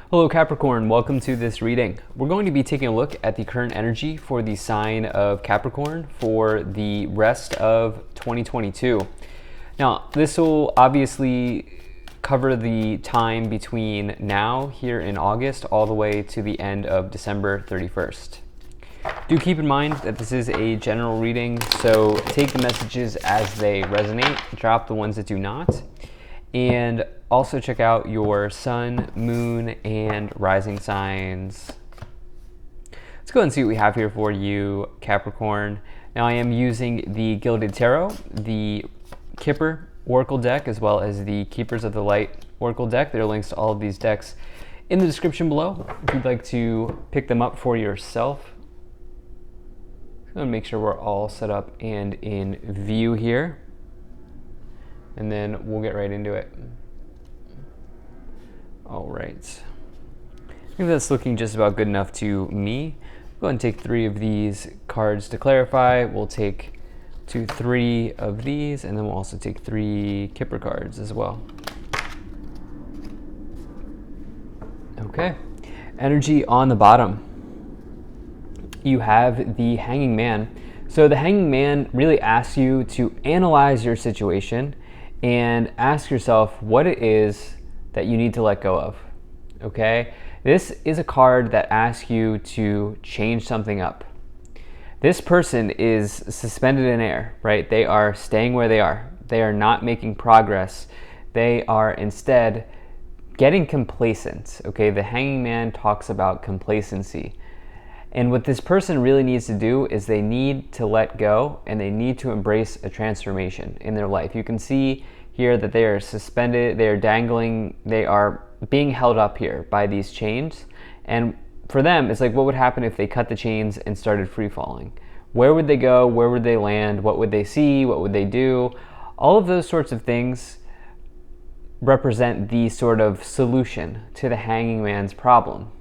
Hello Capricorn, welcome to this reading. We're going to be taking a look at the current energy for the sign of Capricorn for the rest of 2022. Now, this will obviously cover the time between now, here in August, all the way to the end of December 31st. Do keep in mind that this is a general reading, so take the messages as they resonate, drop the ones that do not, and also check out your sun, moon, and rising signs. Let's go ahead and see what we have here for you, Capricorn. Now I am using the Gilded Tarot, the Kipper Oracle deck, as well as the Keepers of the Light Oracle deck. There are links to all of these decks in the description below if you'd like to pick them up for yourself. I'm going to make sure we're all set up and in view here, and then we'll get right into it. All right. I think that's looking just about good enough to me. Go ahead and take 3 of these cards to clarify. We'll take 3 of these, and then we'll also take 3 Kipper cards as well. Okay. Energy on the bottom. You have the Hanging Man. So the Hanging Man really asks you to analyze your situation and ask yourself what it is that you need to let go of, okay? This is a card that asks you to change something up. This person is suspended in air, right? They are staying where they are. They are not making progress. They are instead getting complacent, okay? The Hanging Man talks about complacency. And what this person really needs to do is they need to let go, and they need to embrace a transformation in their life. You can see here that they are suspended, they are dangling, they are being held up here by these chains. And for them, it's like, what would happen if they cut the chains and started free falling? Where would they go? Where would they land? What would they see? What would they do? All of those sorts of things represent the sort of solution to the Hanging Man's problem.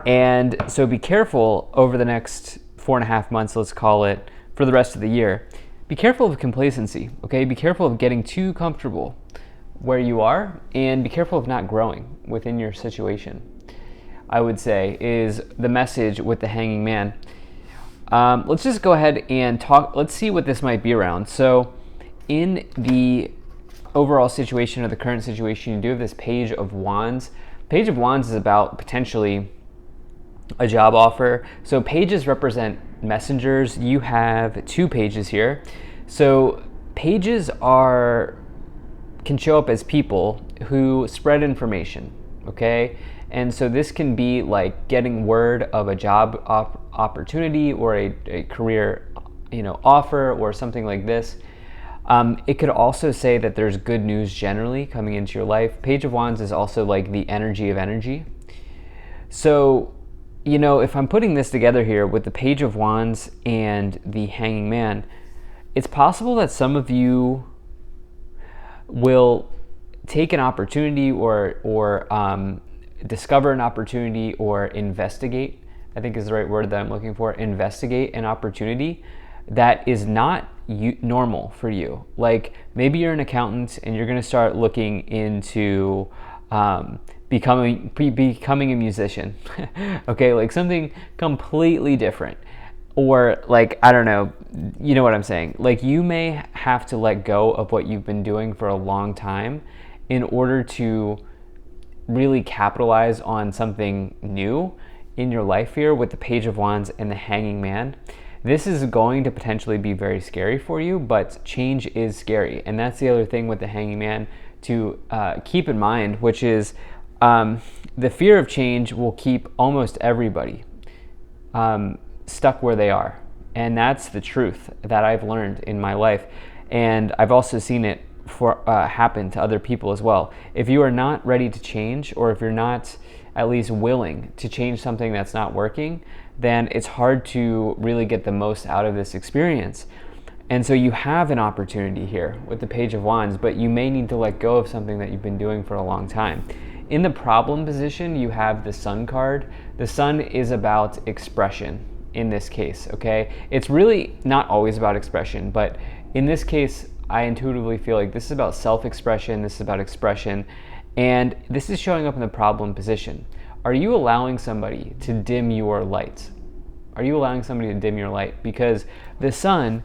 And so be careful over the next 4.5 months, let's call it, for the rest of the year. Be careful of complacency, okay? Be careful of getting too comfortable where you are, and be careful of not growing within your situation, I would say, is the message with the Hanging Man. Let's just go ahead and talk. Let's see what this might be around. So in the overall situation, or the current situation, you do have this Page of Wands. Page of Wands is about potentially a job offer. So pages represent messengers. You have 2 pages here. So pages can show up as people who spread information, okay? And so this can be like getting word of a job opportunity or a career, offer or something like this. It could also say that there's good news generally coming into your life. Page of Wands is also like the energy of energy. So if I'm putting this together here with the Page of Wands and the Hanging Man, it's possible that some of you will take an opportunity or discover an opportunity or investigate, I think is the right word that I'm looking for, investigate an opportunity that is not normal for you. Like maybe you're an accountant and you're going to start looking into becoming a musician, okay, like something completely different, or like, I don't know, you know what I'm saying, like you may have to let go of what you've been doing for a long time in order to really capitalize on something new in your life here with the Page of Wands and the Hanging Man. This is going to potentially be very scary for you, but change is scary, and that's the other thing with the Hanging Man to keep in mind, which is the fear of change will keep almost everybody stuck where they are. And that's the truth that I've learned in my life. And I've also seen it happen to other people as well. If you are not ready to change, or if you're not at least willing to change something that's not working, then it's hard to really get the most out of this experience. And so you have an opportunity here with the Page of Wands, but you may need to let go of something that you've been doing for a long time. In the problem position, you have the Sun card. The Sun is about expression in this case, okay? It's really not always about expression, but in this case, I intuitively feel like this is about self-expression, this is about expression, And this is showing up in the problem position. Are you allowing somebody to dim your light? Are you allowing somebody to dim your light? Because the sun,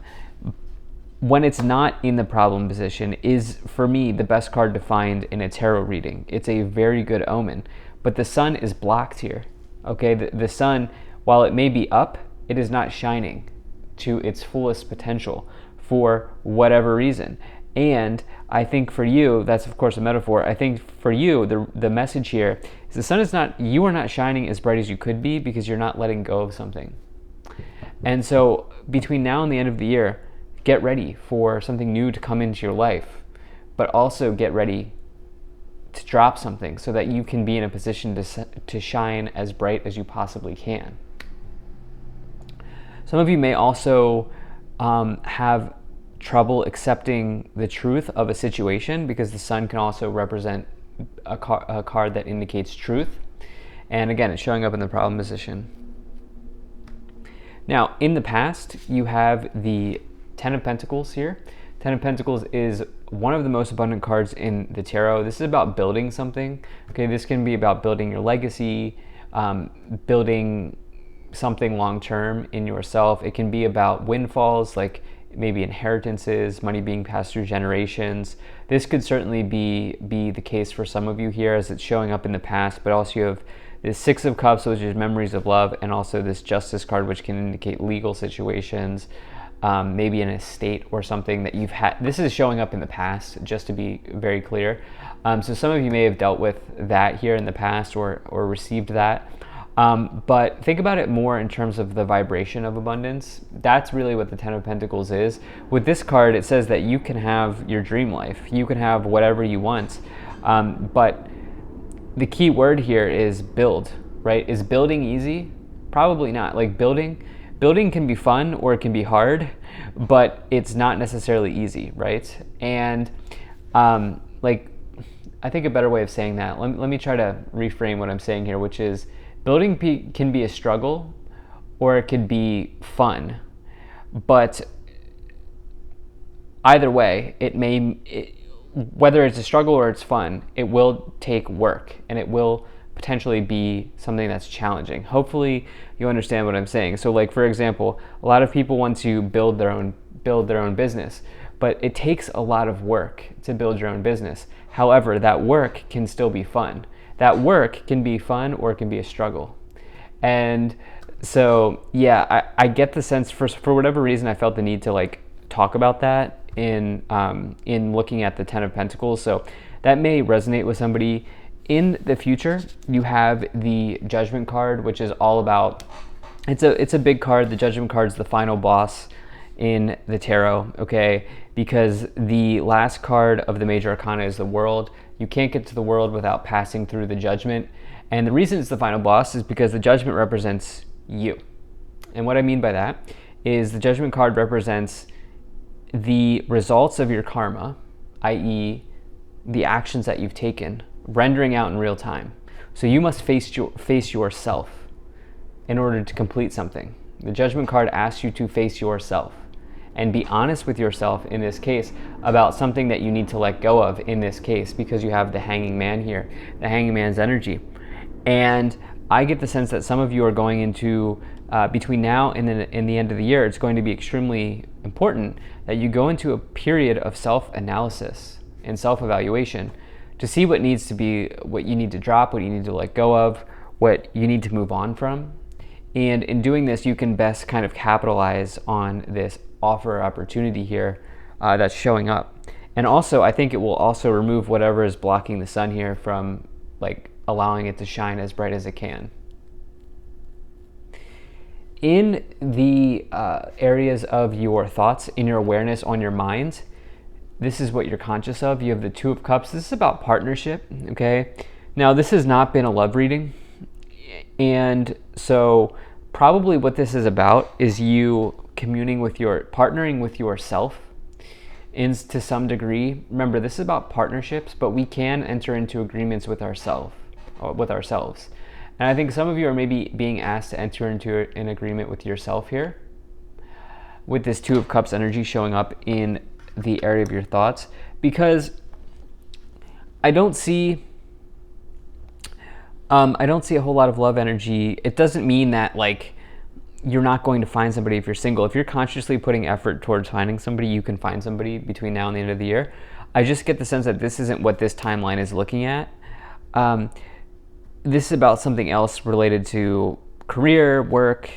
when it's not in the problem position, is, for me, the best card to find in a tarot reading. It's a very good omen. But the sun is blocked here. Okay, the sun, while it may be up, it is not shining to its fullest potential for whatever reason. And I think for you, that's of course a metaphor. I think for you, the message here is the sun is not, you are not shining as bright as you could be because you're not letting go of something. And so between now and the end of the year, get ready for something new to come into your life, but also get ready to drop something so that you can be in a position to shine as bright as you possibly can. Some of you may also have trouble accepting the truth of a situation because the sun can also represent a card that indicates truth. And again, it's showing up in the problem position. Now, in the past, you have the Ten of Pentacles here. Ten of Pentacles is one of the most abundant cards in the tarot. This is about building something. Okay, this can be about building your legacy, building something long-term in yourself. It can be about windfalls, like maybe inheritances, money being passed through generations. This could certainly be the case for some of you here as it's showing up in the past, but also you have this Six of Cups, which is memories of love, and also this Justice card, which can indicate legal situations, maybe an estate or something that you've had. This is showing up in the past, just to be very clear. So some of you may have dealt with that here in the past or received that. But think about it more in terms of the vibration of abundance. That's really what the Ten of Pentacles is. With this card, it says that you can have your dream life. You can have whatever you want. But the key word here is build, right? Is building easy? Probably not. Like building can be fun or it can be hard, but it's not necessarily easy, right? And like, I think a better way of saying that, let me try to reframe what I'm saying here, which is building can be a struggle or it could be fun, but either way, whether it's a struggle or it's fun, it will take work and it will potentially be something that's challenging. Hopefully you understand what I'm saying. So like, for example, a lot of people want to build their own business, but it takes a lot of work to build your own business. However, that work can still be fun. That work can be fun or it can be a struggle. And so, yeah, I get the sense for whatever reason, I felt the need to like talk about that in looking at the Ten of Pentacles. So that may resonate with somebody. In the future, you have the Judgment card, which is all about, it's a big card. The Judgment card is the final boss in the tarot, okay? Because the last card of the major arcana is the World. You can't get to the World without passing through the Judgment. And the reason it's the final boss is because the Judgment represents you. And what I mean by that is the Judgment card represents the results of your karma, i.e. the actions that you've taken, rendering out in real time. So you must face yourself in order to complete something. The Judgment card asks you to face yourself and be honest with yourself in this case about something that you need to let go of in this case, because you have the Hanging Man here, the Hanging Man's energy. And I get the sense that some of you are going into, between now and in the end of the year, it's going to be extremely important that you go into a period of self-analysis and self-evaluation to see what needs to be, what you need to drop, what you need to let go of, what you need to move on from. And in doing this, you can best kind of capitalize on this offer opportunity here that's showing up. And also, I think it will also remove whatever is blocking the sun here from like allowing it to shine as bright as it can. In the areas of your thoughts, in your awareness, on your mind, this is what you're conscious of. You have the Two of Cups. This is about partnership, okay? Now, this has not been a love reading. And so probably what this is about is you partnering with yourself to some degree. Remember, this is about partnerships, but we can enter into agreements with ourselves. And I think some of you are maybe being asked to enter into an agreement with yourself here, with this Two of Cups energy showing up in the area of your thoughts, because I don't see I don't see a whole lot of love energy. It doesn't mean that like you're not going to find somebody if you're single. If you're consciously putting effort towards finding somebody, you can find somebody between now and the end of the year. I just get the sense that this isn't what this timeline is looking at. This is about something else related to career, work,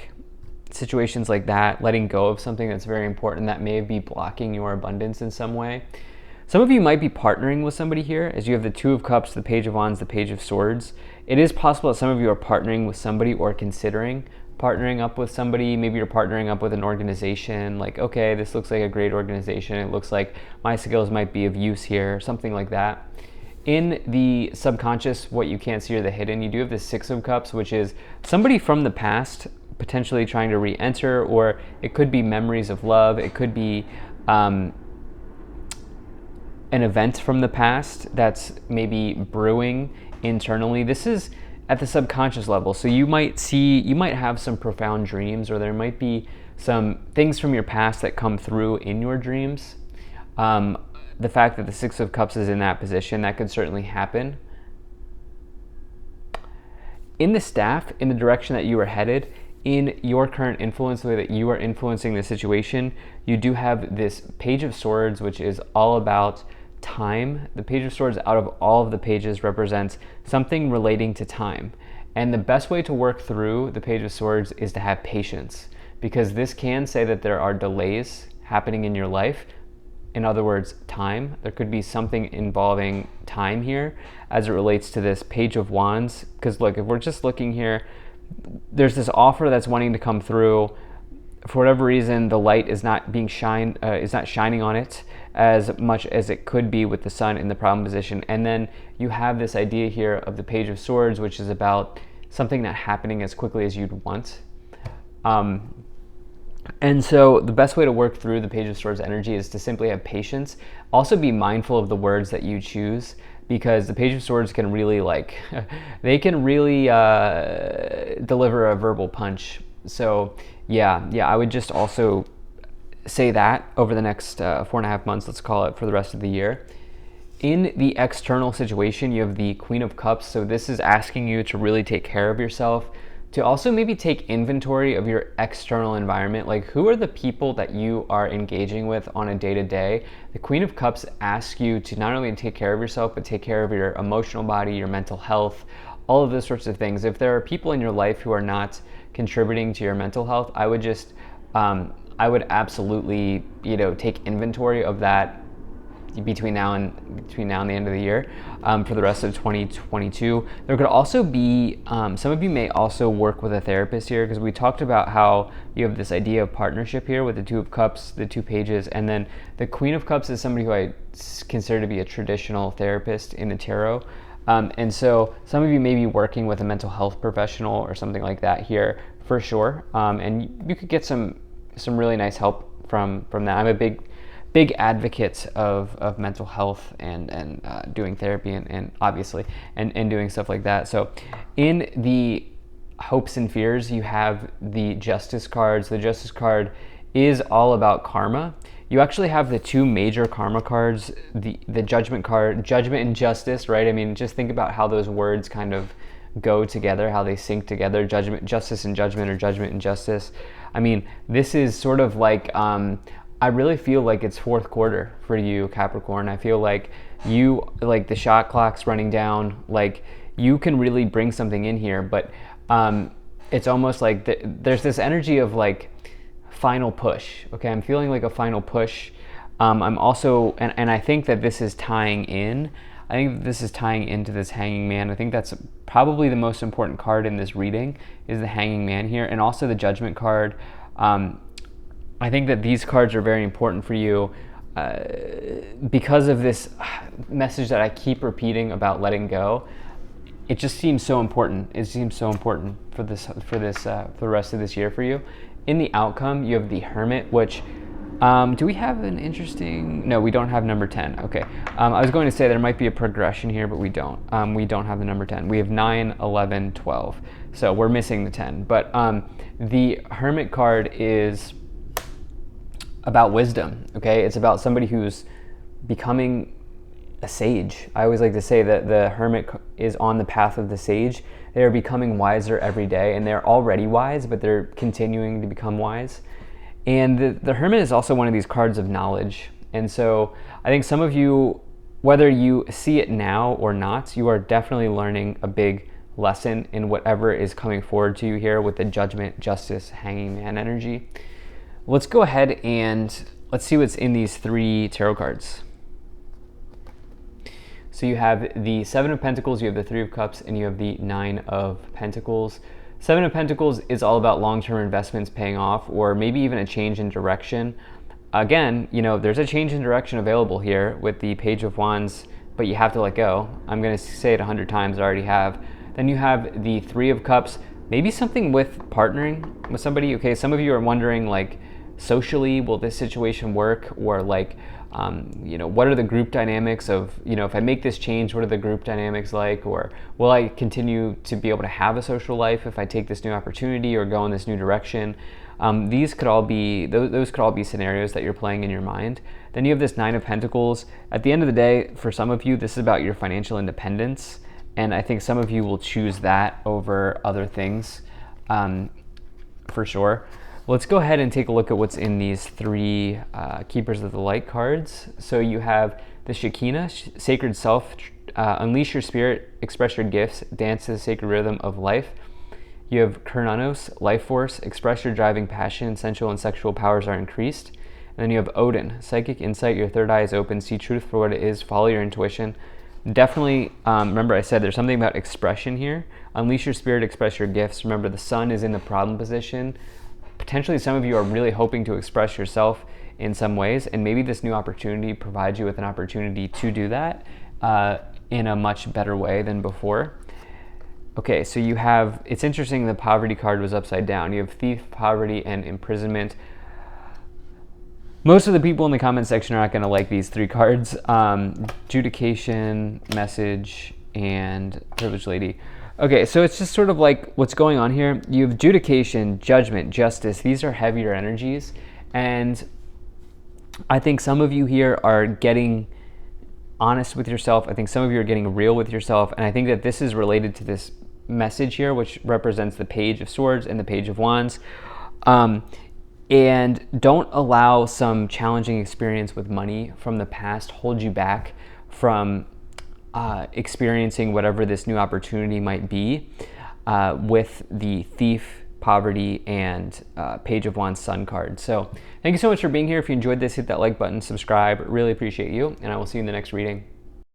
situations like that, letting go of something that's very important that may be blocking your abundance in some way. Some of you might be partnering with somebody here, as you have the Two of Cups, the Page of Wands, the Page of Swords. It is possible that some of you are partnering with somebody or considering partnering up with somebody. Maybe you're partnering up with an organization, like, okay, this looks like a great organization. It looks like my skills might be of use here, something like that. In the subconscious, what you can't see or the hidden, you do have the Six of Cups, which is somebody from the past potentially trying to re-enter, or it could be memories of love. It could be an event from the past that's maybe brewing internally. This is at the subconscious level. So you might have some profound dreams, or there might be some things from your past that come through in your dreams. The fact that the Six of Cups is in that position, that could certainly happen. In the staff, in the direction that you are headed, in your current influence, the way that you are influencing the situation, you do have this Page of Swords, which is all about time. The Page of Swords, out of all of the pages, represents something relating to time. And the best way to work through the Page of Swords is to have patience, because this can say that there are delays happening in your life. In other words, time. There could be something involving time here as it relates to this Page of Wands. Because look, if we're just looking here, there's this offer that's wanting to come through. For whatever reason, the light is not shining on it as much as it could be with the Sun in the problem position. And then you have this idea here of the Page of Swords, which is about something not happening as quickly as you'd want. And so the best way to work through the Page of Swords energy is to simply have patience. Also be mindful of the words that you choose, because the Page of Swords can really they can really deliver a verbal punch. So yeah, I would just also say that over the next 4.5 months, let's call it, for the rest of the year. In the external situation, you have the Queen of Cups. So this is asking you to really take care of yourself, to also maybe take inventory of your external environment. Like, who are the people that you are engaging with on a day-to-day? The Queen of Cups asks you to not only take care of yourself, but take care of your emotional body, your mental health, all of those sorts of things. If there are people in your life who are not contributing to your mental health, I would just, I would absolutely, take inventory of that between now and the end of the year, for the rest of 2022. There could also be, some of you may also work with a therapist here, because we talked about how you have this idea of partnership here with the Two of Cups, the two pages, and then the Queen of Cups is somebody who I consider to be a traditional therapist in the tarot. And so some of you may be working with a mental health professional or something like that here for sure. And you could get some really nice help from that. I'm a big advocate of mental health and doing therapy and obviously and doing stuff like that. So in the hopes and fears, you have the Justice cards. The Justice card is all about karma. You actually have the two major karma cards, the Judgment card, Judgment and Justice, right? I mean, just think about how those words kind of go together, how they sync together. Judgment, Justice and Judgment, or Judgment and Justice. I mean, this is sort of like, I really feel like it's fourth quarter for you, Capricorn. I feel like the shot clock's running down, like you can really bring something in here, but it's almost like there's this energy of like final push. Okay, I'm feeling like a final push. I'm also, and I think that this is tying in. I think this is tying into this Hanging Man. I think that's probably the most important card in this reading, is the Hanging Man here, and also the Judgment card. I think that these cards are very important for you because of this message that I keep repeating about letting go. It just seems so important. It seems so important for the rest of this year for you. In the outcome, you have the Hermit, which do we have an interesting? No, we don't have number 10. Okay, I was going to say there might be a progression here, but we don't. We don't have the number 10. We have 9, 11, 12. So we're missing the 10. But the Hermit card is about wisdom. Okay, it's about somebody who's becoming a sage. I always like to say that the Hermit is on the path of the sage. They are becoming wiser every day, and they're already wise, but they're continuing to become wise. And the Hermit is also one of these cards of knowledge. And so I think some of you, whether you see it now or not, you are definitely learning a big lesson in whatever is coming forward to you here with the Judgment, Justice, Hanging Man energy. Let's go ahead and let's see what's in these 3 tarot cards. So you have the 7 of Pentacles, you have the 3 of Cups, and you have the 9 of Pentacles. 7 of Pentacles is all about long-term investments paying off, or maybe even a change in direction. Again, there's a change in direction available here with the Page of Wands, but you have to let go. I'm going to say it 100 times, I already have. Then you have the 3 of Cups, maybe something with partnering with somebody. Okay, some of you are wondering, like, socially, will this situation work? Or like, what are the group dynamics of, if I make this change, what are the group dynamics like? Or will I continue to be able to have a social life if I take this new opportunity or go in this new direction? These could all be, those could all be scenarios that you're playing in your mind. Then you have this 9 of Pentacles. At the end of the day, for some of you, this is about your financial independence. And I think some of you will choose that over other things, for sure. Let's go ahead and take a look at what's in these 3 Keepers of the Light cards. So you have the Shekinah, Sacred Self, unleash your spirit, express your gifts, dance to the sacred rhythm of life. You have Kurnanos, Life Force, express your driving passion, sensual and sexual powers are increased. And then you have Odin, Psychic Insight, your third eye is open, see truth for what it is, follow your intuition. Definitely, remember I said there's something about expression here. Unleash your spirit, express your gifts. Remember, the Sun is in the problem position. Potentially some of you are really hoping to express yourself in some ways, and maybe this new opportunity provides you with an opportunity to do that in a much better way than before. Okay, so you have, it's interesting, the Poverty card was upside down. You have Thief, Poverty, and Imprisonment. Most of the people in the comment section are not going to like these 3 cards. Judication, Message, and Privileged Lady. Okay, so it's just sort of like what's going on here. You have Judication, Judgment, Justice. These are heavier energies. And I think some of you here are getting honest with yourself. I think some of you are getting real with yourself. And I think that this is related to this message here, which represents the Page of Swords and the Page of Wands. And don't allow some challenging experience with money from the past hold you back from experiencing whatever this new opportunity might be with the Thief, Poverty, and Page of Wands Sun card. So thank you so much for being here. If you enjoyed this, hit that like button, subscribe. Really appreciate you, and I will see you in the next reading.